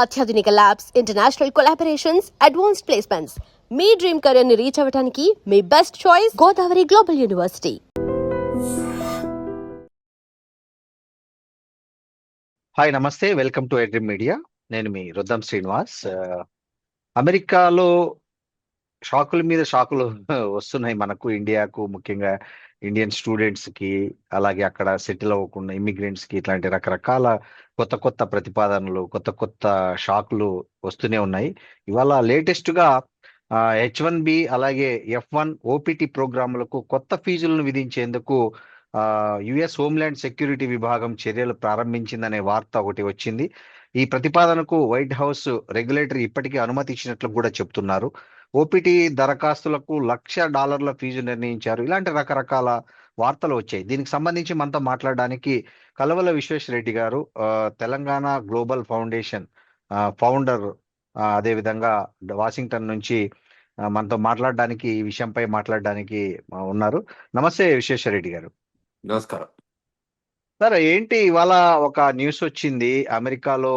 అత్యాధునిక labs, international collaborations, advanced placements. మీ dream career ని రీచ్ అవ్వడానికి మీ best choice Godavari global university. Hi, నమస్తే. Welcome to eDream media. నేను మీ రుద్దం శ్రీనివాస్. అమెరికాలో షాకుల మీద షాకులు వస్తున్నాయి మనకు, ఇండియాకు, ముఖ్యంగా ఇండియన్ స్టూడెంట్స్ కి, అలాగే అక్కడ సెటిల్ అవ్వకుండా ఇమిగ్రెంట్స్ కి ఇట్లాంటి రకరకాల కొత్త కొత్త ప్రతిపాదనలు, కొత్త కొత్త షాకులు వస్తూనే ఉన్నాయి. ఇవాళ లేటెస్ట్ గా H1B అలాగే F1 ఓపీటీ ప్రోగ్రాములకు కొత్త ఫీజులను విధించేందుకు యుఎస్ హోమ్ల్యాండ్ సెక్యూరిటీ విభాగం చర్యలు ప్రారంభించిందనే వార్త ఒకటి వచ్చింది. ఈ ప్రతిపాదనకు వైట్ హౌస్ రెగ్యులేటరీ ఇప్పటికే అనుమతి ఇచ్చినట్లు కూడా చెప్తున్నారు. ఓపీటీ దరఖాస్తులకు $1,00,000 ఫీజు నిర్ణయించారు. ఇలాంటి రకరకాల వార్తలు వచ్చాయి. దీనికి సంబంధించి మనతో మాట్లాడడానికి కలవల విశ్వేశ్వరరెడ్డి గారు, తెలంగాణ గ్లోబల్ ఫౌండేషన్ ఫౌండర్, అదేవిధంగా వాషింగ్టన్ నుంచి మనతో మాట్లాడడానికి, ఈ విషయంపై మాట్లాడడానికి ఉన్నారు. నమస్తే విశ్వేశ్వరరెడ్డి గారు. నమస్కారం సార్. ఏంటి ఇవాళ ఒక న్యూస్ వచ్చింది, అమెరికాలో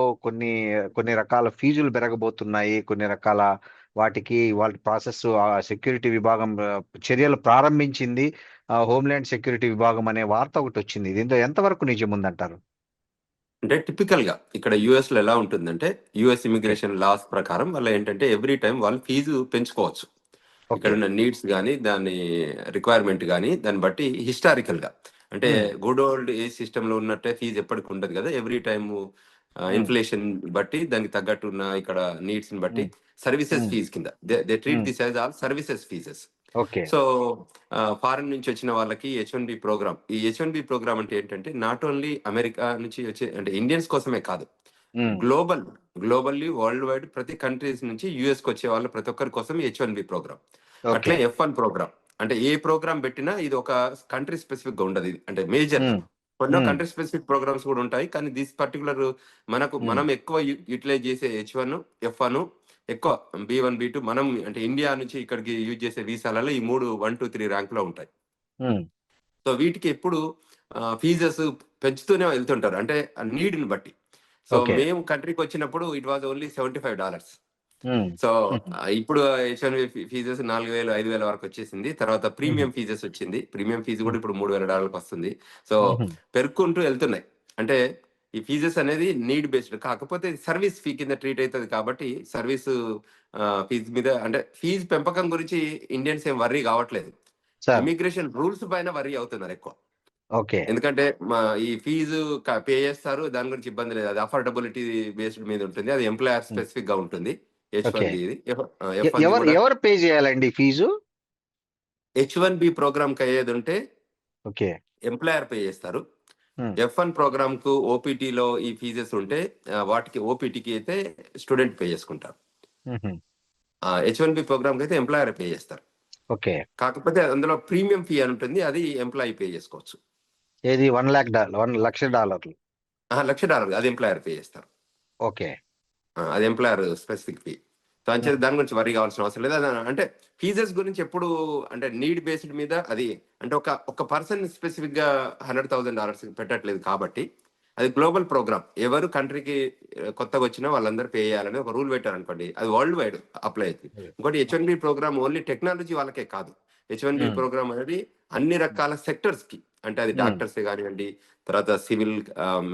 కొన్ని రకాల ఫీజులు పెరగబోతున్నాయి, కొన్ని రకాల వాటికి వాళ్ళ ప్రాసెస్ సెక్యూరిటీ విభాగం చర్యలు ప్రారంభించింది, హోమ్ల్యాండ్ సెక్యూరిటీ విభాగం అనే వార్త ఒకటి వచ్చింది. దీంతో ఎంతవరకు నిజం ఉందంటారు? అంటే టిపికల్ గా ఇక్కడ యుఎస్ లో ఎలా ఉంటుందంటే, యుఎస్ ఇమిగ్రేషన్ లాస్ ప్రకారం వాళ్ళు ఏంటంటే ఎవ్రీ టైం వాళ్ళు ఫీజు పెంచుకోవచ్చు. ఇక్కడ ఉన్న నీడ్స్ కానీ, దాని రిక్వైర్మెంట్ కానీ, దాన్ని బట్టి హిస్టారికల్ గా అంటే గుడ్ ఓల్డ్ ఏజ్ సిస్టమ్ లో ఉన్నట్టే ఫీజు ఎప్పటికి ఉండదు కదా. ఎవ్రీ టైమ్ ఇన్ఫ్లేషన్ బట్టి దానికి తగ్గట్టు ఉన్న ఇక్కడ నీడ్స్ ని బట్టి సర్వీసెస్ ఫీజ్ కింద they treat this as all services fees. So foreign నుంచి వచ్చిన వాళ్ళకి H1B ప్రోగ్రామ్, ఈ H1B ప్రోగ్రామ్ అంటే ఏంటంటే నాట్ ఓన్లీ అమెరికా నుంచి వచ్చే అంటే ఇండియన్స్ కోసమే కాదు, గ్లోబల్లీ వరల్డ్ వైడ్ ప్రతి కంట్రీస్ నుంచి యుఎస్ కి వచ్చే వాళ్ళు ప్రతి ఒక్కరి కోసం H1B ప్రోగ్రామ్. అట్లే F1 ప్రోగ్రామ్. అంటే ఏ ప్రోగ్రామ్ పెట్టినా ఇది ఒక కంట్రీ స్పెసిఫిక్ గా ఉండదు. అంటే మేజర్ కొన్ని కంట్రీ స్పెసిఫిక్ ప్రోగ్రామ్స్ కూడా ఉంటాయి, కానీ దిస్ పర్టికులర్ మనం ఎక్కువ యూటిలైజ్ చేసే H1, F1, ఎక్కువ B1, B2 మనం అంటే ఇండియా నుంచి ఇక్కడికి యూజ్ చేసే వీసాలలో ఈ 3 1, 2, 3 ర్యాంక్ లో ఉంటాయి. సో వీటికి ఎప్పుడు ఫీజెస్ పెంచుతూనే వెళ్తుంటారు, అంటే నీడ్ ని బట్టి. సో మేము కంట్రీకి వచ్చినప్పుడు ఇట్ వాజ్ ఓన్లీ $75. సో ఇప్పుడు H1B ఫీజెస్ 4,000 5,000 వరకు వచ్చేసింది. తర్వాత ప్రీమియం ఫీజెస్ వచ్చింది. ప్రీమియం ఫీజు కూడా ఇప్పుడు $3,000 వస్తుంది. సో పెరుక్కుంటూ వెళ్తున్నాయి. అంటే ఈ ఫీజెస్ అనేది నీడ్ బేస్డ్, కాకపోతే సర్వీస్ ఫీ కింద ట్రీట్ అవుతుంది కాబట్టి సర్వీస్ ఫీజు మీద అంటే ఫీజు పెంపకం గురించి ఇండియన్స్ ఏం వర్రీ కావట్లేదు. ఇమిగ్రేషన్ రూల్స్ పైన వర్రీ అవుతున్నారు ఎక్కువ. ఎందుకంటే ఈ ఫీజు పే చేస్తారు, దాని గురించి ఇబ్బంది లేదు. అది అఫోర్డబిలిటీ బేస్డ్ మీద ఉంటుంది, అది ఎంప్లాయర్ స్పెసిఫిక్ గా ఉంటుంది. ఎవరు పే చేయాలండి ఫీజు? H1B ప్రోగ్రామ్ కి అయ్యేది ఉంటే ఎంప్లాయర్ పే చేస్తారు. F1 ప్రోగ్రామ్ కు ఓపీటీలో ఈ ఫీజెస్ ఉంటే వాటికి ఓపీటీకి అయితే స్టూడెంట్ పే చేసుకుంటారు. H1B ప్రోగ్రామ్ కి అయితే ఎంప్లాయర్ పే చేస్తారు. కాకపోతే అందులో ప్రీమియం ఫీ అని ఉంటుంది, అది ఎంప్లాయీ పే చేసుకోవచ్చు. ఏది $1,00,000? $1,00,000 అది ఎంప్లాయర్ పే చేస్తారు. అది ఎంప్లాయర్ స్పెసిఫిక్ ఫీ. సో అంతే, దాని గురించి వరీ కావాల్సిన అవసరం లేదు. అంటే ఫీజెస్ గురించి ఎప్పుడు అంటే నీడ్ బేస్డ్ మీద, అది అంటే ఒక పర్సన్ స్పెసిఫిక్ గా $100,000 పెట్టట్లేదు కాబట్టి అది గ్లోబల్ ప్రోగ్రామ్. ఎవరు కంట్రీకి కొత్తగా వచ్చినా వాళ్ళందరూ పే చేయాలని ఒక రూల్ పెట్టారు అనుకోండి, అది వరల్డ్ వైడ్ అప్లై అవుతుంది. ఇంకోటి H1B ప్రోగ్రామ్ ఓన్లీ టెక్నాలజీ వాళ్ళకే కాదు. H1B ప్రోగ్రామ్ అనేది అన్ని రకాల సెక్టర్స్ కి, అంటే అది డాక్టర్స్ కానివ్వండి, తర్వాత civil,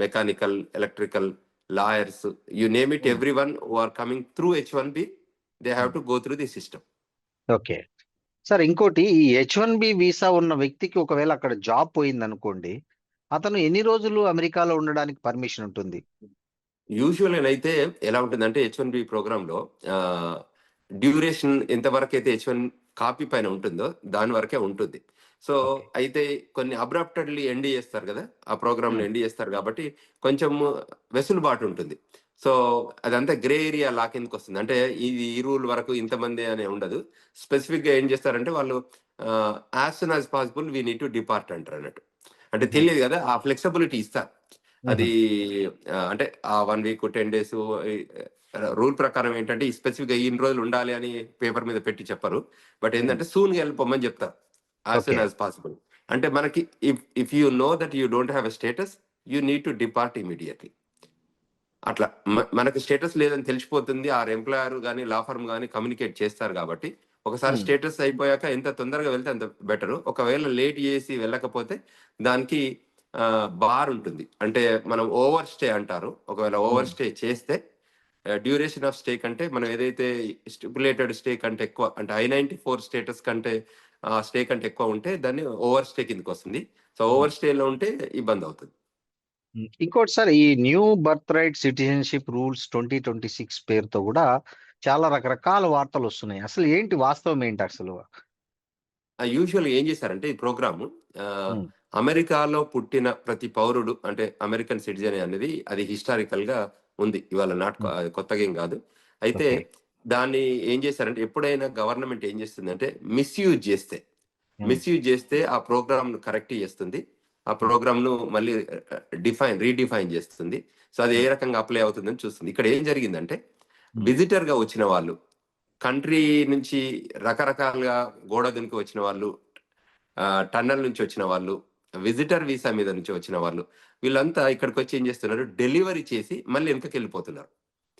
mechanical, electrical, lawyers, you name it, everyone who are coming through H1B, they have to go through the system. Sir, ఇంకోటి, ఈ H1B వీసా ఉన్న వ్యక్తికి ఒకవేళ అక్కడ జాబ్ పోయింది అనుకోండి, అతను ఎన్ని రోజులు అమెరికాలో ఉండడానికి పర్మిషన్ ఉంటుంది? యూజువల్ అయితే ఎలా ఉంటుందంటే H1B ప్రోగ్రామ్ లో డ్యూరేషన్ ఎంతవరకు అయితే H1 కాపీ పైన ఉంటుందో దాని వరకే ఉంటుంది. సో అయితే కొన్ని అబ్రాప్టెడ్లీ ఎండ్ చేస్తారు కదా, ఆ ప్రోగ్రామ్ ఎండ్ చేస్తారు కాబట్టి కొంచెం వెసులుబాటు ఉంటుంది. సో అదంతా గ్రే ఏరియా లా కిందకి వస్తుంది. అంటే ఈ రూల్ వరకు ఇంతమంది అనే ఉండదు. స్పెసిఫిక్ గా ఏం చేస్తారంటే వాళ్ళు as soon as possible we need to depart అంటారు అన్నట్టు. అంటే తెలియదు కదా, ఆ ఫ్లెక్సిబిలిటీ ఇస్తారు. అది అంటే ఆ 1 week 10 days రూల్ ప్రకారం ఏంటంటే ఈ స్పెసిఫిక్ గా ఇన్ని రోజులు ఉండాలి అని పేపర్ మీద పెట్టి చెప్పరు. బట్ ఏంటంటే సూన్ గా వెళ్ళిపోమని చెప్తారు, as soon as possible. అంటే మనకి if you know that you don't have a status, you need to depart immediately. అట్లా మనకు స్టేటస్ లేదని తెలిసిపోతుంది. ఆ ఎంప్లాయర్ గానీ, లా ఫర్మ్ గానీ కమ్యూనికేట్ చేస్తారు కాబట్టి, ఒకసారి ఉమ్, స్టేటస్ అయిపోయాక ఎంత తొందరగా వెళ్తే అంత బెటరు. ఒకవేళ లేట్ చేసి వెళ్ళకపోతే దానికి బార్ ఉంటుంది. అంటే మనం ఓవర్ స్టే అంటారు. ఒకవేళ ఓవర్ ఉమ్, స్టే చేస్తే డ్యూరేషన్ ఆఫ్ స్టే కంటే మనం ఏదైతే స్టిపులేటెడ్ స్టే కంటే ఎక్కువ అంటే I-94 స్టేటస్ కంటే స్టే కంటే ఎక్కువ ఉంటే దాన్ని ఓవర్ స్టే కిందకి వస్తుంది. సో ఉమ్. ఓవర్ స్టేలో ఉంటే ఇబ్బంది అవుతుంది. ఇంకోటి సార్, ఈ new birth right citizenship rules 2026 పేరుతో కూడా చాలా రకరకాల వార్తలు వస్తున్నాయి. అసలు ఏంటి వాస్తవం ఏంటి అసలు? యూజువల్ ఏం చేశారంటే ఈ ప్రోగ్రాము ఉమ్, అమెరికాలో పుట్టిన ప్రతి పౌరుడు అంటే అమెరికన్ సిటిజన్ అనేది అది హిస్టారికల్ గా ఉంది. ఇవాళ నాట్ ఉమ్, కొత్తగా ఏం కాదు. అయితే ఓకే. దాన్ని ఏం చేశారంటే ఎప్పుడైనా గవర్నమెంట్ ఏం చేస్తుందంటే మిస్యూజ్ చేస్తే ఉమ్, ఆ ప్రోగ్రామ్ ను కరెక్ట్ చేస్తుంది. ఆ ప్రోగ్రామ్ ను మళ్ళీ రీడిఫైన్ చేస్తుంది. సో అది ఏ ఉమ్, రకంగా అప్లై అవుతుందని చూస్తుంది. ఇక్కడ ఏం జరిగిందంటే ఉమ్, విజిటర్ గా వచ్చిన వాళ్ళు, కంట్రీ నుంచి రకరకాలుగా గోడ దునికి వచ్చిన వాళ్ళు, టన్నల్ నుంచి వచ్చిన వాళ్ళు, విజిటర్ వీసా మీద నుంచి వచ్చిన వాళ్ళు, వీళ్ళంతా ఇక్కడికి వచ్చి ఏం చేస్తున్నారు, డెలివరీ చేసి మళ్ళీ వెనకకి వెళ్ళిపోతున్నారు.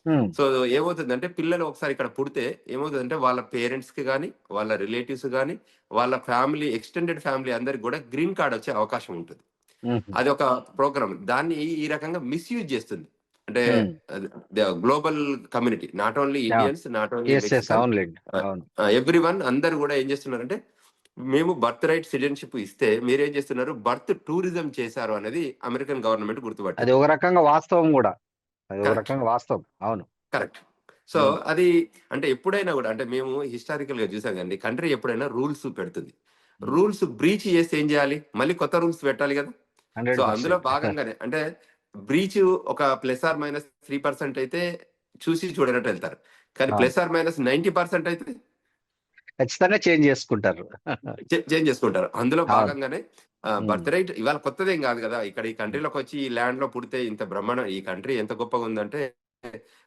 ఉమ్, సో ఏమవుతుందంటే పిల్లలు ఒకసారి ఇక్కడ పుడితే ఏమవుతుందంటే వాళ్ళ పేరెంట్స్ కి కానీ, వాళ్ళ రిలేటివ్స్ కానీ, వాళ్ళ ఫ్యామిలీ ఎక్స్టెండెడ్ ఫ్యామిలీ అందరికి కూడా గ్రీన్ కార్డ్ వచ్చే అవకాశం ఉంటుంది. ఉమ్, అది ఒక ప్రోగ్రామ్. దాన్ని ఈ రకంగా మిస్యూజ్ చేస్తుంది. అంటే um. Global community, not only Indians, not only yes, yes, Mexican, అవునులేండి, అవును. ఎవ్రీ వన్, అందరు కూడా ఏం చేస్తున్నారంటే మేము బర్త్ రైట్ సిటిజన్షిప్ ఇస్తే మీరేం చేస్తున్నారు, బర్త్ టూరిజం చేశారు అనేది అమెరికన్ గవర్నమెంట్ అది గుర్తుపట్టింది. ఒక రకంగా వాస్తవం కూడా. అది ఒక కరెక్ట్, రకంగా వాస్తవం, అవును. కరెక్ట్. సో ఉమ్, అది అంటే ఎప్పుడైనా కూడా అంటే మేము హిస్టారికల్ గా చూసాం కండి, కంట్రీ ఎప్పుడైనా రూల్స్ పెడుతుంది. ఉమ్, రూల్స్ బ్రీచ్ చేస్తే ఏం చేయాలి, మళ్ళీ కొత్త రూల్స్ పెట్టాలి కదా. సో అందులో 100%. భాగంగానే అంటే బ్రీచ్ ఒక +or -3% అయితే చూసి చూడనట్టు వెళ్తారు. కానీ అవును, +or -90% అయితే ఖచ్చితంగా చేంజ్ చేసుకుంటారు. చేంజ్ చేసుకుంటారు. అందులో అవును. భాగంగానే ఉమ్, బర్త్ రైట్ ఇవాళ కొత్తదేం కాదు కదా. ఇక్కడ ఈ ఉమ్, కంట్రీలోకి వచ్చి ఈ ల్యాండ్ లో పుడితే ఇంత బ్రహ్మాండం, ఈ కంట్రీ ఎంత గొప్పగా ఉందంటే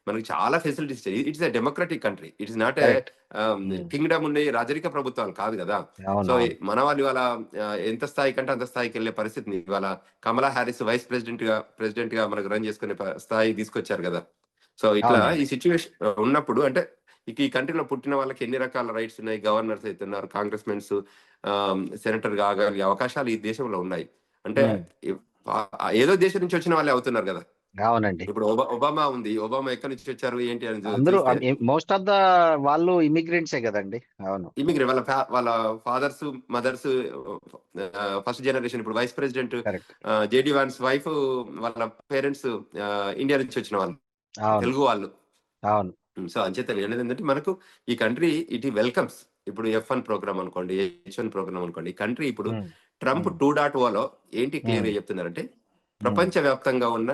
మనకి చాలా facilities. It's a democratic country, it's not a correct. Um, Kingdom ఉండే రాజరిక ప్రభుత్వాలు కాదు కదా. సో అవునవును. మన వాళ్ళు ఇవాళ ఎంత స్థాయి కంటే అంత స్థాయికి వెళ్ళే పరిస్థితిని ఇవాళ కమలా హ్యారిస్ వైస్ ప్రెసిడెంట్ గా మనకు రన్ చేసుకునే స్థాయి తీసుకొచ్చారు కదా. సో ఇట్లా అవునండి. ఈ సిచ్యువేషన్ ఉన్నప్పుడు అంటే ఇక ఈ కంట్రీలో పుట్టిన వాళ్ళకి ఎన్ని రకాల రైట్స్ ఉన్నాయి, గవర్నర్స్ అయితే ఉన్నారు, కాంగ్రెస్ మెన్స్, సెనేటర్ కాగలిగే అవకాశాలు ఈ దేశంలో ఉన్నాయి. అంటే ఉమ్, ఏదో దేశం నుంచి వచ్చిన వాళ్ళే అవుతున్నారు కదా. అవునండి. ఇప్పుడు ఒబామా ఉంది, ఒబామా ఎక్కడి నుంచి వచ్చారు ఏంటి అని అందరూ చూస్తే మోస్ట్ ఆఫ్ ద వాళ్ళు ఇమిగ్రెంట్సే కదండి. అవును. ఇమిగ్రేట్ వాళ్ళ ఫాదర్స్, మదర్స్, ఫస్ట్ జనరేషన్. ఇప్పుడు vice president correct. JD Vance wife, వాళ్ళ పేరెంట్స్ ఇండియా నుంచి వచ్చిన వాళ్ళు, అవును, తెలుగు వాళ్ళు. అవును. సో అంచేత అనేది ఏంటంటే మనకు ఈ కంట్రీ ఇట్ వెల్కమ్స్. ఇప్పుడు F1 ప్రోగ్రామ్ అనుకోండి, H1 ప్రోగ్రామ్ అనుకోండి, ఈ కంట్రీ ఇప్పుడు ఉమ్, ట్రంప్ ఉమ్, 2.0లో ఏంటి క్లియర్ ఉమ్, గా చెప్తున్నారంటే ఉమ్, ప్రపంచ వ్యాప్తంగా ఉన్న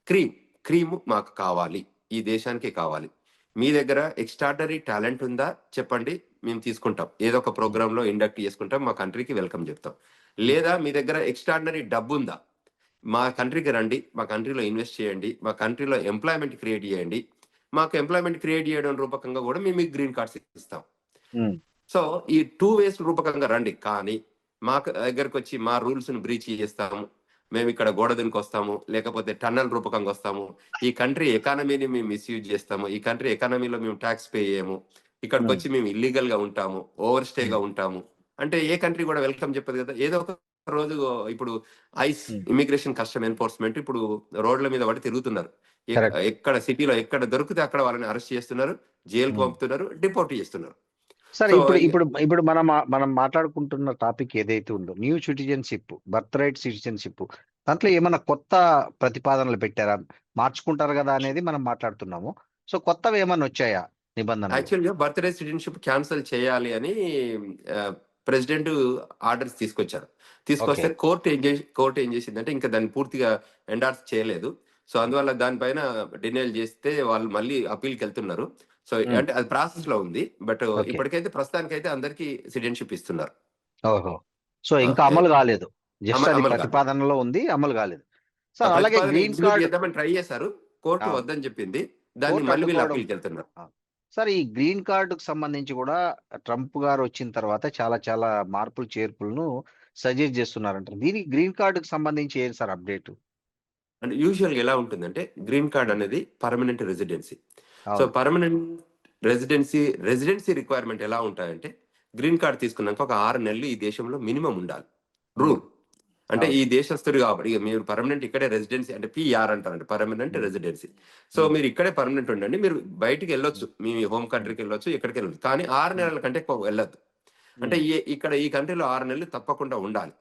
క్రీమ్ మాకు కావాలి, ఈ దేశానికి కావాలి. మీ దగ్గర ఎక్స్ట్రాడనరీ టాలెంట్ ఉందా చెప్పండి, మేము తీసుకుంటాం, ఏదో ఒక ఉమ్, ప్రోగ్రామ్ లో ఇండక్ట్ చేసుకుంటాం, మా కంట్రీకి వెల్కమ్ చెప్తాం. ఉమ్, లేదా మీ దగ్గర ఎక్స్ట్రాడనరీ డబ్బు ఉందా, మా కంట్రీకి రండి, మా కంట్రీలో ఇన్వెస్ట్ చేయండి, మా కంట్రీలో ఎంప్లాయ్మెంట్ క్రియేట్ చేయండి, మాకు ఎంప్లాయ్మెంట్ క్రియేట్ చేయడం రూపకంగా కూడా మేము మీకు గ్రీన్ కార్డ్స్ ఇస్తాం. ఉమ్, సో ఈ 2 వేస్ రూపకంగా రండి, కానీ మా దగ్గరకు వచ్చి మా రూల్స్ ను బ్రీచ్ చేస్తాము, మేము ఇక్కడ గోడ దునికి వస్తాము, లేకపోతే టన్నల్ రూపకంగా వస్తాము, ఈ కంట్రీ ఎకానమీని మేము మిస్యూజ్ చేస్తాము, ఈ కంట్రీ ఎకానమీలో మేము ట్యాక్స్ పే చేయము, ఇక్కడికి ఉమ్, వచ్చి మేము ఇల్లీగల్ గా ఉంటాము, ఓవర్ స్టేగా ఉమ్, ఉంటాము అంటే ఏ కంట్రీ కూడా వెల్కమ్ చెప్పదు కదా. ఏదో ఒక రోజు ఇప్పుడు ఐస్ ఉమ్. ఇమిగ్రేషన్ కస్టమ్ ఎన్ఫోర్స్మెంట్ ఇప్పుడు రోడ్ల మీద పడి తిరుగుతున్నారు. కరెక్ట్. ఎక్కడ సిటీలో ఎక్కడ దొరికితే అక్కడ వాళ్ళని అరెస్ట్ చేస్తున్నారు, జైలుకు ఉమ్. పంపుతున్నారు, డిపోర్ట్ చేస్తున్నారు. సరే, సో ఇప్పుడు ఇప్పుడు ఇప్పుడు మనం మాట్లాడుకుంటున్న టాపిక్ ఏదైతే ఉందో new citizenship, birth right citizenship, దాంట్లో ఏమైనా కొత్త ప్రతిపాదనలు పెట్టారా? మార్చుకుంటారు కదా అనేది మనం మాట్లాడుతున్నాము. సో కొత్తవి ఏమైనా వచ్చాయా నిబంధనలు? యాక్చువల్గా బర్త్డే సిటిజన్షిప్ క్యాన్సిల్ చేయాలి అని ప్రెసిడెంట్ ఆర్డర్స్ తీసుకొచ్చారు. ఓకే. తీసుకొస్తే కోర్టు ఏం చేసిందంటే ఇంకా దాన్ని పూర్తిగా ఎండార్స్ చేయలేదు. సో అందువల్ల దానిపైన డినైల్ చేస్తే వాళ్ళు మళ్ళీ అప్పీల్కి వెళ్తున్నారు. సో ఉమ్, అంటే అది ప్రాసెస్ లో ఉంది. But okay. ఇప్పటికైతే ప్రస్తుతానికైతే అందరికీ సిటిజన్షిప్ ఇస్తున్నారు. ఓహో. సో ఆ, ఇంకా ఏ- అమలు కాలేదు. జస్ట్ అది అమలు కాలేదు. ప్రతిపాదనలో ఉంది, అమలు కాలేదు. ఆ సార్ అలాగే ప్రతిపాదన గ్రీన్ ఇంక్లూడ్ కార్డ్. చేద్దామని ట్రై చేశారు, కోర్టు అవును, వద్దని చెప్పింది. దాన్ని కోర్టు మళ్ళీ వీళ్ళు అడ్డుకోవడం. అప్పీల్కి వెళ్తున్నారు. ఆ. సార్, ఈ గ్రీన్ కార్డుకు సంబంధించి కూడా ట్రంప్ గారు వచ్చిన తర్వాత చాలా చాలా మార్పులు చేర్పులను సజెస్ట్ చేస్తున్నారంటారు. దీనికి గ్రీన్ కార్డుకు సంబంధించి ఏంటి సార్ అప్డేట్? అంటే యూజువల్గా ఎలా ఉంటుందంటే గ్రీన్ కార్డ్ అనేది పర్మనెంట్ రెసిడెన్సీ. సో అవును. పర్మనెంట్ రెసిడెన్సీ రిక్వైర్మెంట్ ఎలా ఉంటాయంటే గ్రీన్ కార్డ్ తీసుకున్నాక ఒక 6 నెలలు ఈ దేశంలో మినిమం ఉండాలి రూల్. అంటే అవును. ఈ దేశస్తుడు కాబట్టి ఇక మీరు పర్మనెంట్ ఇక్కడే రెసిడెన్సీ అంటే పిఆర్ అంటారండి, పర్మనెంట్ రెసిడెన్సీ. సో మీరు ఇక్కడే పర్మనెంట్ ఉండండి, మీరు బయటికి వెళ్ళొచ్చు, మీ హోమ్ కంట్రీకి వెళ్ళొచ్చు, ఎక్కడికి వెళ్ళొచ్చు, కానీ 6 నెలల కంటే ఎక్కువ వెళ్ళొద్దు. అంటే ఇక్కడ ఈ కంట్రీలో 6 నెలలు తప్పకుండా ఉండాలి.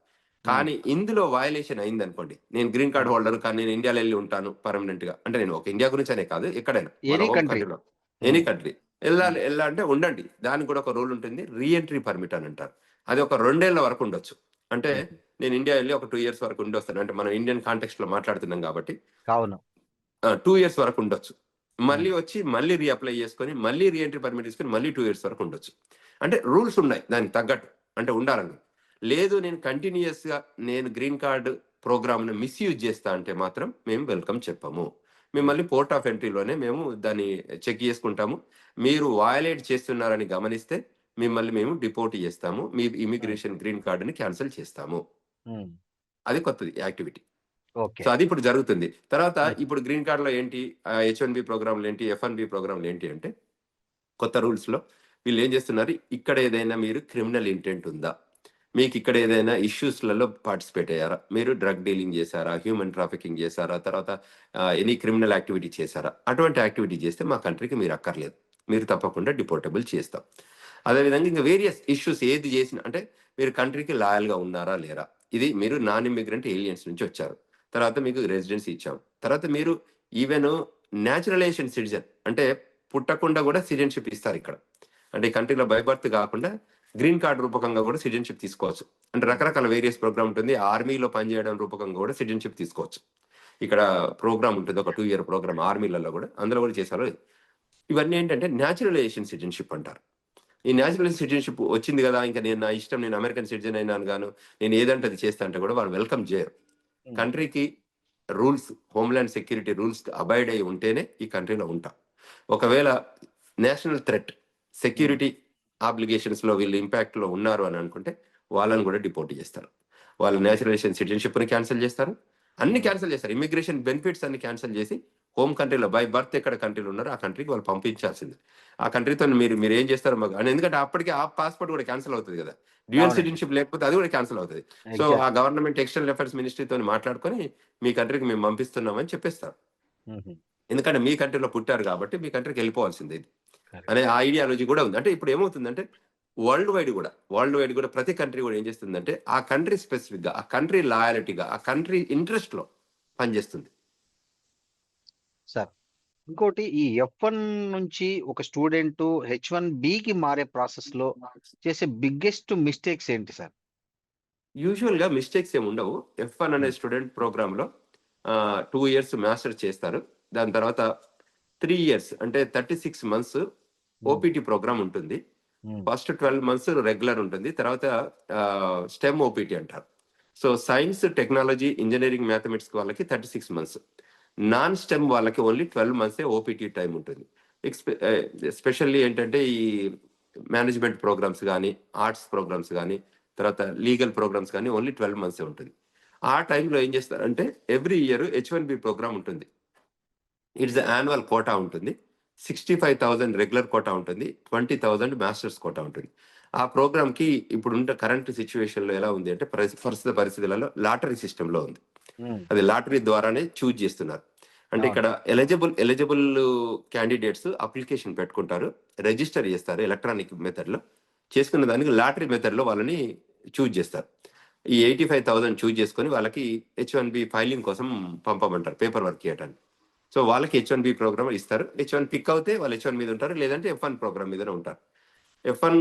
కానీ ఇందులో వయలేషన్ అయింది అనుకోండి, నేను గ్రీన్ కార్డ్ హోల్డర్ కానీ నేను ఇండియాలో వెళ్ళి ఉంటాను పర్మనెంట్ గా, అంటే నేను ఒక ఇండియా గురించి అనే కాదు, ఎక్కడైనా ఎనీ కంట్రీ. కంట్రీలో ఎనీ కంట్రీ వెళ్ళాలి అంటే ఉండండి. దానికి కూడా ఒక రూల్ ఉంటుంది, రీఎంట్రీ పర్మిట్ అని అంటారు. అది ఒక 2 ఏళ్ల వరకు ఉండొచ్చు. అంటే నేను ఇండియా వెళ్ళి ఒక 2 years వరకు ఉండి వస్తాను, అంటే మనం ఇండియన్ కాంటెక్స్ట్ లో మాట్లాడుతున్నాం కాబట్టి అవును. 2 years వరకు ఉండొచ్చు. మళ్ళీ వచ్చి మళ్ళీ రీఅప్లై చేసుకొని మళ్ళీ రీఎంట్రీ పర్మిట్ తీసుకొని మళ్ళీ 2 years వరకు ఉండొచ్చు. అంటే రూల్స్ ఉన్నాయి దానికి తగ్గట్టు, అంటే ఉండాలని. లేదు నేను కంటిన్యూస్ గా నేను గ్రీన్ కార్డ్ ప్రోగ్రామ్ ను మిస్యూజ్ చేస్తా అంటే మాత్రం మేము వెల్కమ్ చెప్పము. మిమ్మల్ని పోర్ట్ ఆఫ్ ఎంట్రీలోనే మేము దాన్ని చెక్ చేసుకుంటాము. మీరు వయలేట్ చేస్తున్నారని గమనిస్తే మిమ్మల్ని మేము డిపోర్ట్ చేస్తాము, మీ ఇమిగ్రేషన్ గ్రీన్ కార్డుని క్యాన్సిల్ చేస్తాము. అది కొత్తది యాక్టివిటీ. ఓకే. సో అది ఇప్పుడు జరుగుతుంది. తర్వాత ఇప్పుడు గ్రీన్ కార్డ్ లో ఏంటి, H1B ప్రోగ్రాంలు ఏంటి, F1B ప్రోగ్రాంలు ఏంటి అంటే కొత్త రూల్స్ లో వీళ్ళు ఏం చేస్తున్నారు, ఇక్కడ ఏదైనా మీరు క్రిమినల్ ఇంటెంట్ ఉందా, మీకు ఇక్కడ ఏదైనా ఇష్యూస్లలో పార్టిసిపేట్ అయ్యారా, మీరు డ్రగ్ డీలింగ్ చేశారా, హ్యూమన్ ట్రాఫికింగ్ చేశారా, తర్వాత ఎనీ క్రిమినల్ యాక్టివిటీ చేశారా, అటువంటి యాక్టివిటీ చేస్తే మా కంట్రీకి మీరు అక్కర్లేదు, మీరు తప్పకుండా డిపోర్టబుల్ చేస్తాం. అదేవిధంగా ఇంకా వేరియస్ ఇష్యూస్ ఏది చేసినా, అంటే మీరు కంట్రీకి లాయల్గా ఉన్నారా లేరా, ఇది మీరు నాన్ ఇమిగ్రెంట్ ఏలియన్స్ నుంచి వచ్చారు, తర్వాత మీకు రెసిడెన్సీ ఇచ్చాం, తర్వాత మీరు ఈవెన్ న్యాచురలైజేషన్ సిటిజన్ అంటే పుట్టకుండా కూడా సిటిజన్షిప్ ఇస్తారు ఇక్కడ. అంటే ఈ కంట్రీలో బై బర్త్ కాకుండా గ్రీన్ కార్డ్ రూపకంగా కూడా సిటిజన్షిప్ తీసుకోవచ్చు. అంటే రకరకాల వేరియస్ ప్రోగ్రామ్ ఉంటుంది. ఆర్మీలో పనిచేయడం రూపకంగా కూడా సిటిజన్షిప్ తీసుకోవచ్చు. ఇక్కడ ప్రోగ్రామ్ ఉంటుంది, ఒక 2 year ప్రోగ్రామ్ ఆర్మీలలో కూడా, అందులో కూడా చేశారు. ఇవన్నీ ఏంటంటే న్యాచురలైజేషన్ సిటిజన్షిప్ అంటారు. ఈ న్యాచురల్ సిటిజన్షిప్ వచ్చింది కదా, ఇంకా నేను నా ఇష్టం, నేను అమెరికన్ సిటిజన్ అయినాను గాను, నేను ఏదంటే అది చేస్తా అంటే కూడా వాళ్ళు వెల్కమ్ చేయరు. కంట్రీకి rules, homeland security rules abide అయి ఉంటేనే ఈ కంట్రీలో ఉంటాం. ఒకవేళ నేషనల్ థ్రెట్, సెక్యూరిటీ ఆబ్లిగేషన్స్ లో వీళ్ళు ఇంపాక్ట్ లో ఉన్నారు అని అనుకుంటే వాళ్ళని కూడా డిపోర్ట్ చేస్తారు. వాళ్ళ నేచురలైజేషన్ సిటిజన్షిప్ ని క్యాన్సిల్ చేస్తారు, అన్ని క్యాన్సిల్ చేస్తారు. ఇమిగ్రేషన్ బెనిఫిట్స్ అన్ని క్యాన్సిల్ చేసి హోమ్ కంట్రీలో బై బర్త్ ఎక్కడ కంట్రీలో ఉన్నారో ఆ కంట్రీకి వాళ్ళు పంపించాల్సింది. ఆ కంట్రీతో మీరు ఏం చేస్తారు మాకు అని, ఎందుకంటే అప్పటికి ఆ పాస్పోర్ట్ కూడా క్యాన్సిల్ అవుతుంది కదా, డ్యూయల్ సిటిజన్షిప్ లేకపోతే అది కూడా క్యాన్సిల్ అవుతుంది. సో ఆ గవర్నమెంట్ ఎక్స్టర్నల్ అఫైర్స్ మినిస్ట్రీతో మాట్లాడుకొని మీ కంట్రీకి మేము పంపిస్తున్నామని చెప్పేస్తారు. ఎందుకంటే మీ కంట్రీలో పుట్టారు కాబట్టి మీ కంట్రీకి వెళ్ళిపోవాల్సిందే అనే ఆ ఐడియాలజీ కూడా ఉంది. అంటే ఇప్పుడు ఏమవుతుందంటే వరల్డ్ వైడ్ కూడా ప్రతి కంట్రీ కూడా ఏం చేస్తుందంటే ఆ కంట్రీ స్పెసిఫిక్ గా, ఆ కంట్రీ లాయలిటీగా, ఆ కంట్రీ ఇంట్రెస్ట్ లో పనిచేస్తుంది. సార్, ఇంకోటి ఈ F1 నుంచి ఒక స్టూడెంట్ H1Bకి మారే ప్రాసెస్ లో చేసే బిగ్గెస్ట్ మిస్టేక్స్ ఏంటి సార్? యూజువల్ గా మిస్టేక్స్ ఏమి ఉండవు. F1 అనే స్టూడెంట్ ప్రోగ్రామ్ లో 2 years మాస్టర్ చేస్తారు. దాని తర్వాత 3 years అంటే 36 months ఓపీటీ ప్రోగ్రామ్ ఉంటుంది. ఫస్ట్ 12 months రెగ్యులర్ ఉంటుంది, తర్వాత స్టెమ్ ఓపీటీ అంటారు. So science, technology, engineering, mathematics వాళ్ళకి 36 months, నాన్ స్టెమ్ వాళ్ళకి ఓన్లీ 12 months ఓపీటీ టైం ఉంటుంది. ఎస్పెషల్లీ ఏంటంటే ఈ మేనేజ్మెంట్ ప్రోగ్రామ్స్ కానీ, ఆర్ట్స్ ప్రోగ్రామ్స్ కానీ, తర్వాత లీగల్ ప్రోగ్రామ్స్ కానీ ఓన్లీ 12 months ఉంటుంది. ఆ టైంలో ఏం చేస్తారంటే ఎవ్రీ ఇయర్ H1B ప్రోగ్రామ్ ఉంటుంది. ఇట్స్ యాన్యువల్ కోటా ఉంటుంది. 65,000 రెగ్యులర్ కోటా ఉంటుంది, 20,000 మాస్టర్స్ కోటా ఉంటుంది. ఆ ప్రోగ్రామ్ కి ఇప్పుడున్న కరెంట్ సిచ్యువేషన్ లో ఎలా ఉంది అంటే ప్రస్తుత పరిస్థితులలో లాటరీ సిస్టమ్ లో ఉంది. అది లాటరీ ద్వారానే చూజ్ చేస్తున్నారు. అంటే ఇక్కడ ఎలిజిబుల్ క్యాండిడేట్స్ అప్లికేషన్ పెట్టుకుంటారు, రిజిస్టర్ చేస్తారు ఎలక్ట్రానిక్ మెథడ్ లో. చేసుకున్న దానికి లాటరీ మెథడ్ లో వాళ్ళని చూజ్ చేస్తారు. ఈ 85,000 చూజ్ చేసుకొని వాళ్ళకి H1B ఫైలింగ్ కోసం పంపమంటారు, పేపర్ వర్క్ చేయడానికి. సో వాళ్ళకి H1B ప్రోగ్రామ్ ఇస్తారు. H1 పిక్ అవుతే వాళ్ళు H1 మీద ఉంటారు, లేదంటే F1 ప్రోగ్రామ్ మీదనే ఉంటారు. F1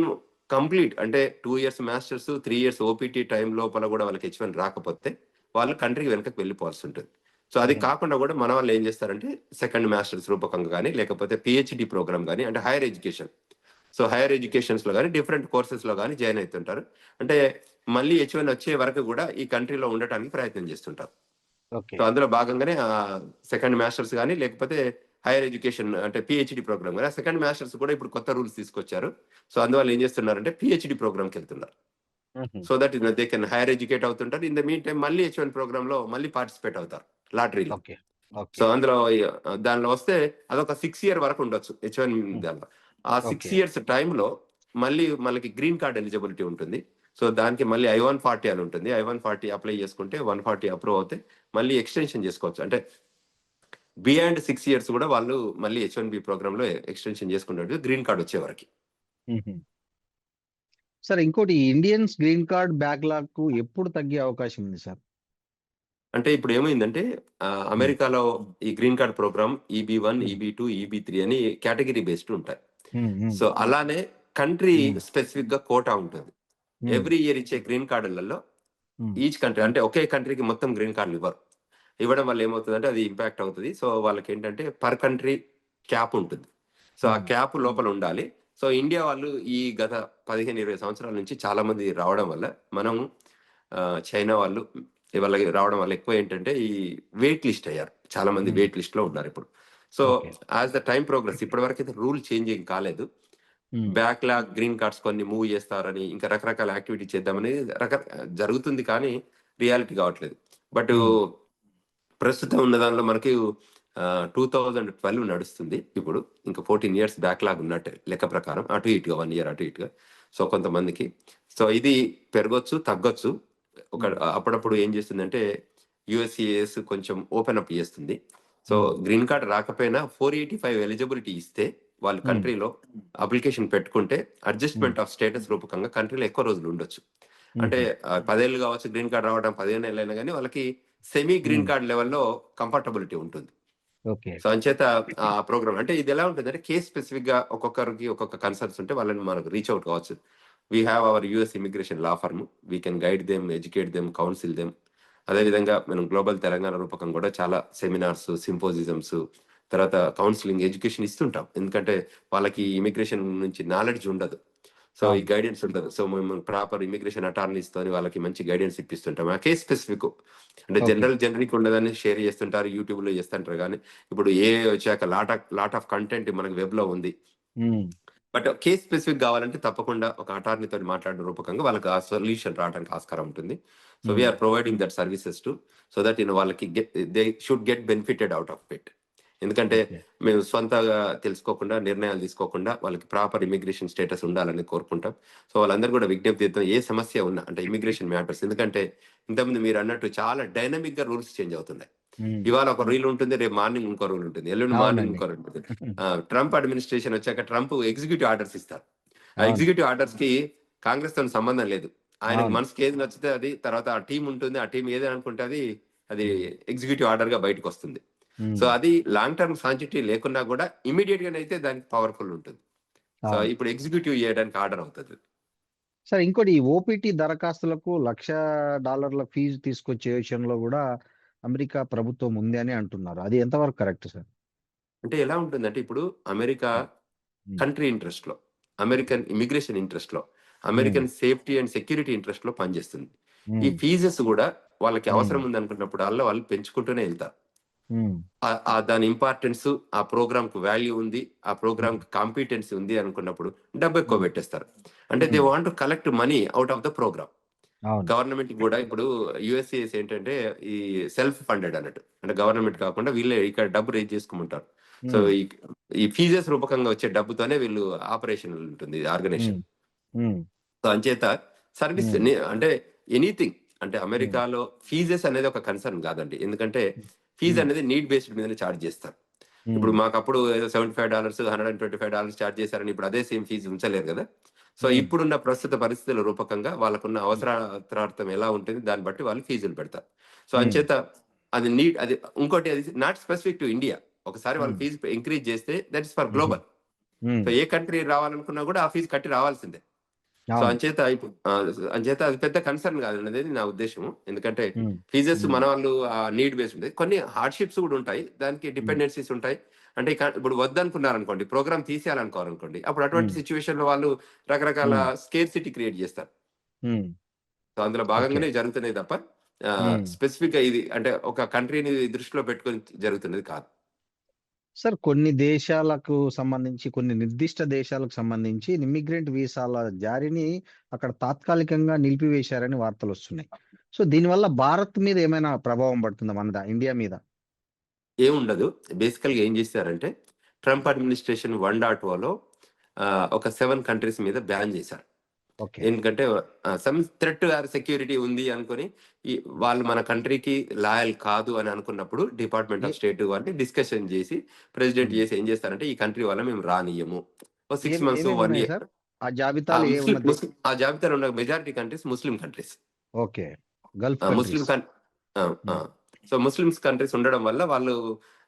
కంప్లీట్ అంటే 2 years masters, 3 years OPT time లోపల కూడా వాళ్ళకి H1 రాకపోతే వాళ్ళు కంట్రీకి వెనకకి వెళ్ళిపోవాల్సి ఉంటుంది. సో అది కాకుండా కూడా మన వాళ్ళు ఏం చేస్తారంటే సెకండ్ మాస్టర్స్ రూపకంగా కానీ, లేకపోతే PhD ప్రోగ్రామ్ కానీ, అంటే higher education, so hire educations లో కానీ డిఫరెంట్ కోర్సెస్ లో కానీ జాయిన్ అవుతుంటారు. అంటే మళ్ళీ H1 వచ్చే వరకు కూడా ఈ కంట్రీలో ఉండటానికి ప్రయత్నం చేస్తుంటారు. సో అందులో భాగంగానే సెకండ్ మాస్టర్స్ కానీ, లేకపోతే హైయర్ ఎడ్యుకేషన్ అంటే PhD ప్రోగ్రామ్ కానీ, సెకండ్ మాస్టర్స్ కూడా ఇప్పుడు కొత్త రూల్స్ తీసుకొచ్చారు. సో అందువల్ల ఏం చేస్తున్నారంటే PhD ప్రోగ్రామ్కి వెళ్తున్నారు. So that they can hire educate అవుతుంటారు. ఇన్ ద మీన్ టైం మళ్ళీ H1 ప్రోగ్రామ్ లో మళ్ళీ పార్టిసిపేట్ అవుతారు. లాటరీలో. ఓకే. So okay. అందులో దానిలో వస్తే అదొక 6 ఇయర్ వరకు ఉండొచ్చు H1 దానిలో. ఆ 6 ఓకే. ఇయర్స్ టైంలో మళ్ళీ మనకి గ్రీన్ కార్డ్ ఎలిజిబిలిటీ ఉంటుంది. సో దానికి మళ్ళీ I-140 అని ఉంటుంది. I-140 అప్లై చేసుకుంటే 140 అప్రూవ్ అవుతే మళ్ళీ ఎక్స్టెన్షన్ చేసుకోవచ్చు. అంటే బియాండ్ 6 ఇయర్స్ కూడా వాళ్ళు మళ్ళీ H1B ప్రోగ్రామ్ లో ఎక్స్టెన్షన్ చేసుకుంటారు గ్రీన్ కార్డ్ వచ్చే వరకు. సార్ ఇంకోటి ఇండియన్స్ గ్రీన్ కార్డ్ బ్యాక్లాగ్ కు ఎప్పుడు తగ్గే అవకాశం ఉంది సార్? అంటే ఇప్పుడు ఏమైందంటే అమెరికాలో ఈ green card programme EB1, EB2, EB3 అని కేటగిరీ బేస్డ్ ఉంటాయి. సో అలానే కంట్రీ స్పెసిఫిక్ గా కోటా ఉంటుంది. ఎవ్రీ ఇయర్ ఇచ్చే గ్రీన్ కార్డులలో ఈచ్ కంట్రీ అంటే ఒకే కంట్రీకి మొత్తం గ్రీన్ కార్డులు ఇవ్వడం వల్ల ఏమవుతుందంటే అది ఇంపాక్ట్ అవుతుంది. సో వాళ్ళకి ఏంటంటే పర్ కంట్రీ క్యాప్ ఉంటుంది. సో ఆ క్యాప్ లోపల ఉండాలి. సో ఇండియా వాళ్ళు ఈ గత 15-20 సంవత్సరాల నుంచి చాలా మంది రావడం వల్ల మనం చైనా వాళ్ళు వాళ్ళకి రావడం వల్ల ఎక్కువ ఏంటంటే ఈ వెయిట్ లిస్ట్ అయ్యారు. చాలా మంది వెయిట్ లిస్ట్ లో ఉన్నారు ఇప్పుడు. So as the time progress ఇప్పటి వరకు అయితే రూల్ చేంజింగ్ కాలేదు. బ్యాక్లాగ్ గ్రీన్ కార్డ్స్ కొన్ని మూవ్ చేస్తారని ఇంకా రకరకాల యాక్టివిటీ చేద్దామని జరుగుతుంది కానీ రియాలిటీ కావట్లేదు. బట్ ప్రస్తుతం ఉన్న దానిలో మనకి 2012 నడుస్తుంది ఇప్పుడు. ఇంకా 14 ఇయర్స్ బ్యాక్లాగ్ ఉన్నట్టే లెక్క ప్రకారం, అటు ఇటుగా 1 ఇయర్ అటు ఇటుగా. సో కొంతమందికి సో ఇది పెరగొచ్చు తగ్గొచ్చు. అప్పుడప్పుడు ఏం చేస్తుందంటే USCIS కొంచెం ఓపెన్ అప్ చేస్తుంది. సో గ్రీన్ కార్డ్ రాకపోయినా 485 ఎలిజిబిలిటీ ఇస్తే వాళ్ళ కంట్రీలో అప్లికేషన్ పెట్టుకుంటే అడ్జస్ట్మెంట్ ఆఫ్ స్టేటస్ రూపకంగా కంట్రీలో ఎక్కువ రోజులు ఉండొచ్చు. అంటే 10 ఏళ్ళు కావచ్చు గ్రీన్ కార్డ్ రావడం, 15 ఏళ్ళైనా కానీ వాళ్ళకి సెమీ గ్రీన్ కార్డ్ లెవెల్లో కంఫర్టబిలిటీ ఉంటుంది. సో అంచేత ఆ ప్రోగ్రామ్ అంటే ఇది ఎలా ఉంటుంది అంటే కేస్ స్పెసిఫిక్ గా ఒక్కొక్కరికి ఒక్కొక్క కన్సర్న్స్ ఉంటే వాళ్ళని మనకు రీచ్ అవుట్ కావచ్చు. We have our US immigration law firm. We can guide them, educate them, counsel them. అదేవిధంగా మనం గ్లోబల్ తెలంగాణ రూపకం కూడా చాలా సెమినార్స్, సింపోజిజమ్స్, తర్వాత కౌన్సిలింగ్, ఎడ్యుకేషన్ ఇస్తుంటాం. ఎందుకంటే వాళ్ళకి ఇమిగ్రేషన్ నుంచి నాలెడ్జ్ ఉండదు. సో ఈ గైడెన్స్ ఉండదు. సో మేము ప్రాపర్ ఇమిగ్రేషన్ అటార్నీస్ తోని వాళ్ళకి మంచి గైడెన్స్ ఇప్పిస్తుంటాం. ఆ కేస్ స్పెసిఫిక్ అంటే జనరిక్ ఉండదని షేర్ చేస్తుంటారు, యూట్యూబ్ లో చేస్తుంటారు. కానీ ఇప్పుడు వచ్చాక లాట్ ఆఫ్ కంటెంట్ మనకి వెబ్ లో ఉంది. బట్ కేస్ స్పెసిఫిక్ కావాలంటే తప్పకుండా ఒక అటార్నీతో మాట్లాడిన రూపకంగా వాళ్ళకి ఆ సొల్యూషన్ రావడానికి ఆస్కారం ఉంటుంది. So we are providing that services to so that వాళ్ళకి they should get benefited out of it. ఎందుకంటే మేము స్వంతగా తెలుసుకోకుండా నిర్ణయాలు తీసుకోకుండా వాళ్ళకి ప్రాపర్ ఇమిగ్రేషన్ స్టేటస్ ఉండాలని కోరుకుంటాం. సో వాళ్ళందరూ కూడా విజ్ఞప్తి చేస్తాం, ఏ సమస్య ఉన్నా అంటే ఇమిగ్రేషన్ మ్యాటర్స్. ఎందుకంటే ఇంతకుముందు మీరు అన్నట్టు చాలా డైనమిక్ గా రూల్స్ చేంజ్ అవుతున్నాయి. ఇవాళ ఒక రూల్ ఉంటుంది, రేపు మార్నింగ్ ఇంకో రూల్ ఉంటుంది, ఎల్లుండి మార్నింగ్ ఇంకో రూల్ ఉంటుంది. ట్రంప్ అడ్మినిస్ట్రేషన్ వచ్చాక ట్రంప్ ఎగ్జిక్యూటివ్ ఆర్డర్స్ ఇస్తారు. ఆ ఎగ్జిక్యూటివ్ ఆర్డర్స్ కి కాంగ్రెస్ తో సంబంధం లేదు. ఆయనకు మనసుకి ఏది నచ్చితే అది, తర్వాత ఆ టీం ఉంటుంది, ఆ టీం ఏది అనుకుంటే అది ఎగ్జిక్యూటివ్ ఆర్డర్ గా బయటకు వస్తుంది. సో అది లాంగ్ టర్మ్ సాంచిటీ లేకున్నా కూడా ఇమీడియట్ గా అయితే దానికి పవర్ఫుల్ ఉంటుంది. సో ఇప్పుడు ఎగ్జిక్యూటివ్ చేయడానికి ఆర్డర్ అవుతుంది. సార్ ఇంకోటి OPT దరఖాస్తులకు $1,00,000 ఫీజు తీసుకొచ్చే విషయంలో కూడా అమెరికా ప్రభుత్వం ఉంది అని అంటున్నారు. అది ఎంతవరకు కరెక్ట్ సార్? అంటే ఎలా ఉంటుందంటే ఇప్పుడు అమెరికా కంట్రీ ఇంట్రెస్ట్ లో, అమెరికన్ ఇమిగ్రేషన్ ఇంట్రెస్ట్ లో, American safety and security interest లో పనిచేస్తుంది. ఈ ఫీజెస్ కూడా వాళ్ళకి అవసరం ఉంది అనుకున్నప్పుడు వాళ్ళు పెంచుకుంటూనే వెళ్తారు. దాని ఇంపార్టెన్స్, ఆ ప్రోగ్రామ్ కు వాల్యూ ఉంది, ఆ ప్రోగ్రామ్ కి కాంపిటెన్సీ ఉంది అనుకున్నప్పుడు డబ్బు ఎక్కువ పెట్టేస్తారు. అంటే they want to collect money out of the program. Government కూడా ఇప్పుడు USCIS ఏంటంటే ఈ సెల్ఫ్ ఫండెడ్ అన్నట్టు, అంటే గవర్నమెంట్ కాకుండా వీళ్ళే ఇక్కడ డబ్బు రేజ్ చేసుకుంటారు. సో ఈ ఫీజెస్ రూపకంగా వచ్చే డబ్బుతోనే వీళ్ళు ఆపరేషన్ ఉంటుంది ఆర్గనైజేషన్. సో అంచేత సర్వీస్ అంటే ఎనీథింగ్ అంటే అమెరికాలో ఫీజెస్ అనేది ఒక కన్సర్న్ కాదండి. ఎందుకంటే ఫీజు అనేది నీడ్ బేస్డ్ మీదనే ఛార్జ్ చేస్తారు. ఇప్పుడు మాకు అప్పుడు ఏదో $75, $125 ఛార్జ్ చేశారని ఇప్పుడు అదే సేమ్ ఫీజు ఉంచలేరు కదా. సో ఇప్పుడున్న ప్రస్తుత పరిస్థితుల రూపకంగా వాళ్ళకున్న అవసరార్థం ఎలా ఉంటుంది దాన్ని బట్టి వాళ్ళు ఫీజులు పెడతారు. సో అంచేత అది ఇంకోటి అది నాట్ స్పెసిఫిక్ టు ఇండియా. ఒకసారి వాళ్ళు ఫీజు ఇంక్రీజ్ చేస్తే that is for global. So ఏ కంట్రీ రావాలనుకున్నా కూడా ఆ ఫీజు కట్టి రావాల్సిందే. సో అంచేత అది పెద్ద కన్సర్న్ కాదు అనేది నా ఉద్దేశం. ఎందుకంటే ఫీజెస్ మన వాళ్ళు నీడ్ బేస్డ్ ఉంటుంది. కొన్ని హార్డ్షిప్స్ కూడా ఉంటాయి, దానికి డిపెండెన్సీస్ ఉంటాయి. అంటే ఇప్పుడు వద్దనుకున్నారు అనుకోండి, ప్రోగ్రామ్ తీసేయాలనుకోవాలనుకోండి, అప్పుడు అటువంటి సిచ్యువేషన్ లో వాళ్ళు రకరకాల స్కేర్సిటీ క్రియేట్ చేస్తారు. సో అందులో భాగంగానే జరుగుతున్నాయి తప్ప స్పెసిఫిక్ గా ఇది అంటే ఒక కంట్రీని దృష్టిలో పెట్టుకొని జరుగుతున్నది కాదు. సార్ కొన్ని దేశాలకు సంబంధించి కొన్ని నిర్దిష్ట దేశాలకు సంబంధించి ఇమ్మిగ్రెంట్ వీసాల జారీని అక్కడ తాత్కాలికంగా నిలిపివేశారని వార్తలు వస్తున్నాయి. సో దీనివల్ల భారత్ మీద ఏమైనా ప్రభావం పడుతుందా మన ఇండియా మీద? ఏముండదు. బేసికల్‌గా ఏం చేశారంటే ట్రంప్ అడ్మినిస్ట్రేషన్ 1.0లో ఒక 7 కంట్రీస్ మీద బ్యాన్ చేశారు. ఓకే. ఎందుకంటే సమ్ థ్రెట్ ఆర్ సెక్యూరిటీ ఉంది అనుకొని వాళ్ళు మన కంట్రీకి లాయల్ కాదు అని అనుకున్నప్పుడు డిపార్ట్మెంట్ ఆఫ్ స్టేట్ వారిని డిస్కషన్ చేసి ప్రెసిడెంట్ చేసి ఏం చేస్తారంటే ఈ కంట్రీ వల్ల మేము రానియ్యము. ఓ 6 మంత్స్ 1 ఏమేమి ఇయర్. సార్ ఆ జాబితాలో ఏ ఉన్నది? ఆ జాబితాలో ఉన్న majority countries Muslim countries. Okay. Gulf Muslim countries. So Muslims countries ఉండడం వల్ల వాళ్ళు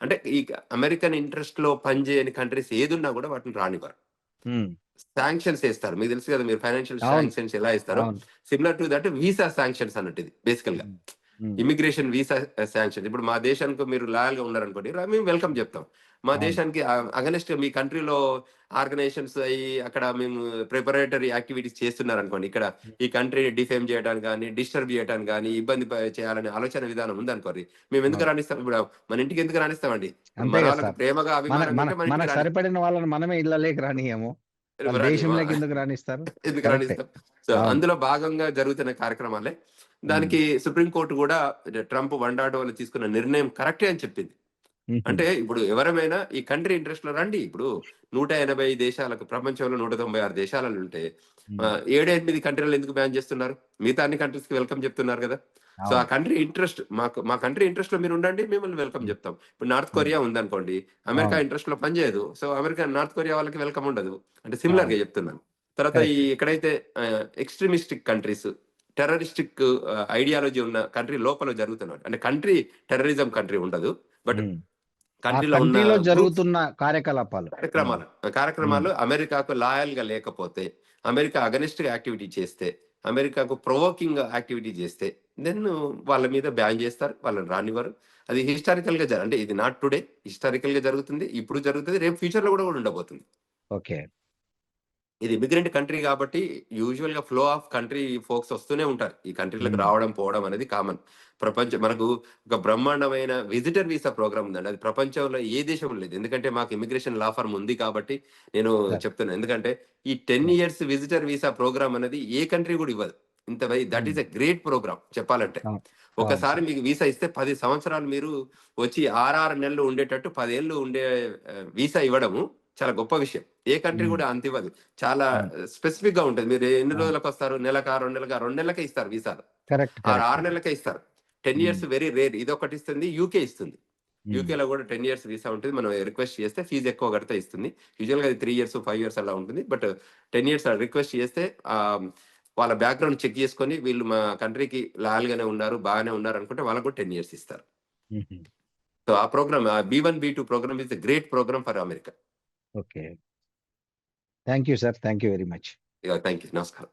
అంటే ఈ అమెరికన్ ఇంట్రెస్ట్ లో పనిచేయని కంట్రీస్ ఏదున్నా కూడా వాటిని రానివ్వరు. శాంక్షన్స్ వేస్తారు. మీకు తెలుసు కదా, మీరు ఫైనాన్షియల్ అవును. శాంక్షన్స్ ఎలా ఇస్తారో అవును. Similar to that visa sanctions అన్నట్టు ఇది బేసికల్ గా. Immigration visa sanction. ఇప్పుడు మా దేశానికి మీరు లాయల్ గా ఉన్నారనుకోండి, మేము వెల్కమ్ చెప్తాం. మా అవును. దేశానికి అగనెస్ట్ మీ కంట్రీలో ఆర్గనైజేషన్స్ అయ్యి అక్కడ మేము ప్రిపరేటరీ యాక్టివిటీస్ చేస్తున్నారు అనుకోండి, ఇక్కడ ఈ కంట్రీని డిఫేమ్ చేయడానికి కానీ డిస్టర్బ్ చేయడానికి కానీ ఇబ్బంది చేయాలనే ఆలోచన విధానం ఉంది అనుకోండి, మేము ఎందుకు అవును. రాణిస్తాం? ఇప్పుడు మన ఇంటికి ఎందుకు రాణిస్తామండి? అంతే మన కదా వాళ్ళకి సార్. ప్రేమగా మన అభిమానంగా మన ఉంటే మన మనకు ఇంటికి సరిపడిన వాళ్ళని మనమే ఇళ్ళలోకి రానియము. వాళ్ళ దేశంలోకి ఎందుకు రాణిస్తారు? ఎందుకు కరెక్టే. రాణిస్తాం? సో అవును. అందులో భాగంగా జరుగుతున్న కార్యక్రమాలే. దానికి సుప్రీంకోర్టు కూడా ట్రంప్ 1.0 తీసుకున్న నిర్ణయం కరెక్టే అని చెప్పింది. అంటే ఇప్పుడు ఎవరమైనా ఈ కంట్రీ ఇంట్రెస్ట్ లో రండి. ఇప్పుడు 180 దేశాలకు, ప్రపంచంలో 196 దేశాలలో ఉంటే 7-8 కంట్రీలు ఎందుకు బ్యాన్ చేస్తున్నారు? మిగతా అన్ని కంట్రీస్ కి వెల్కమ్ చెప్తున్నారు కదా. సో ఆ అవును. కంట్రీ ఇంట్రెస్ట్, మా కంట్రీ ఇంట్రెస్ట్ లో మీరు ఉండండి, మిమ్మల్ని వెల్కమ్ చెప్తాం. ఇప్పుడు నార్త్ కొరియా ఉందనుకోండి, అమెరికా అవును. ఇంట్రెస్ట్ లో పనిచేయదు. సో నార్త్ కొరియా వాళ్ళకి వెల్కమ్ ఉండదు. అంటే సిమిలర్ గా అవును. చెప్తున్నాను. తర్వాత కరెక్ట్. ఎక్కడైతే ఎక్స్ట్రీమిస్టిక్ కంట్రీస్, టెర్రరిస్టిక్ ఐడియాలజీ ఉన్న కంట్రీ లోపల జరుగుతున్నారు, అంటే కంట్రీ టెర్రరిజం కంట్రీ ఉండదు, బట్ ఆ కంట్రీలో ఉన్న కంట్రీలో గ్రూప్స్ జరుగుతున్న కార్యకలాపాలు. కార్యక్రమాలు అమెరికాకు లాయల్ గా లేకపోతే, అమెరికా అగనిస్ట్ గా యాక్టివిటీ చేస్తే, అమెరికాకు ప్రొవోకింగ్ యాక్టివిటీ చేస్తే దెన్ వాళ్ళ మీద బ్యాన్ చేస్తారు, వాళ్ళని రానివ్వరు. అది హిస్టారికల్ గా అంటే ఇది నాట్ టుడే, హిస్టారికల్ గా జరుగుతుంది, ఇప్పుడు జరుగుతుంది, రేపు ఫ్యూచర్ లో కూడా ఉండబోతుంది. ఓకే. ఇది ఇమిగ్రెంట్ కంట్రీ కాబట్టి యూజువల్ గా ఫ్లో ఆఫ్ కంట్రీ ఫోక్స్ వస్తూనే ఉంటారు. ఈ కంట్రీలకు రావడం పోవడం అనేది కామన్. మనకు ఒక బ్రహ్మాండమైన విజిటర్ వీసా ప్రోగ్రామ్ ఉందండి. అది ప్రపంచంలో ఏ దేశం లేదు. ఎందుకంటే మాకు ఇమిగ్రేషన్ లా ఫర్మ్ ఉంది కాబట్టి నేను చెప్తున్నాను. ఎందుకంటే ఈ 10 years విజిటర్ వీసా ప్రోగ్రామ్ అనేది ఏ కంట్రీ కూడా ఇవ్వదు. That is a great program చెప్పాలంటే. ఒకసారి మీకు వీసా ఇస్తే 10 సంవత్సరాలు మీరు వచ్చి 6 నెలలు ఉండేటట్టు 10 ఏళ్ళు ఉండే వీసా ఇవ్వడము చాలా గొప్ప విషయం. ఏ కంట్రీ కూడా అంత ఇవ్వదు. చాలా స్పెసిఫిక్ గా ఉంటుంది. మీరు ఎన్ని రోజులకు వస్తారు? నెలకా, 2 నెలలకా? 2 నెలలకే ఇస్తారు వీసాలు. 6 నెలలకే ఇస్తారు. 10 years వెరీ రేర్. ఇది ఒకటి ఇస్తుంది, యూకే ఇస్తుంది. యూకేలో కూడా 10 years వీసా ఉంటుంది. మనం రిక్వెస్ట్ చేస్తే ఫీజు ఎక్కువ కడితే ఇస్తుంది. యూజువల్ గా 3 years 5 years అలా ఉంటుంది. బట్ 10 years రిక్వెస్ట్ చేస్తే వాళ్ళ బ్యాక్గ్రౌండ్ చెక్ చేసుకొని వీళ్ళు మా కంట్రీకి లాయల్ గానే ఉన్నారు, బాగానే ఉన్నారు అనుకుంటే వాళ్ళకు కూడా 10 years ఇస్తారు. సో ఆ program B1 B2 program is a great program for America. Okay. Thank you sir. Thank you very much. Thank you. నమస్కారం.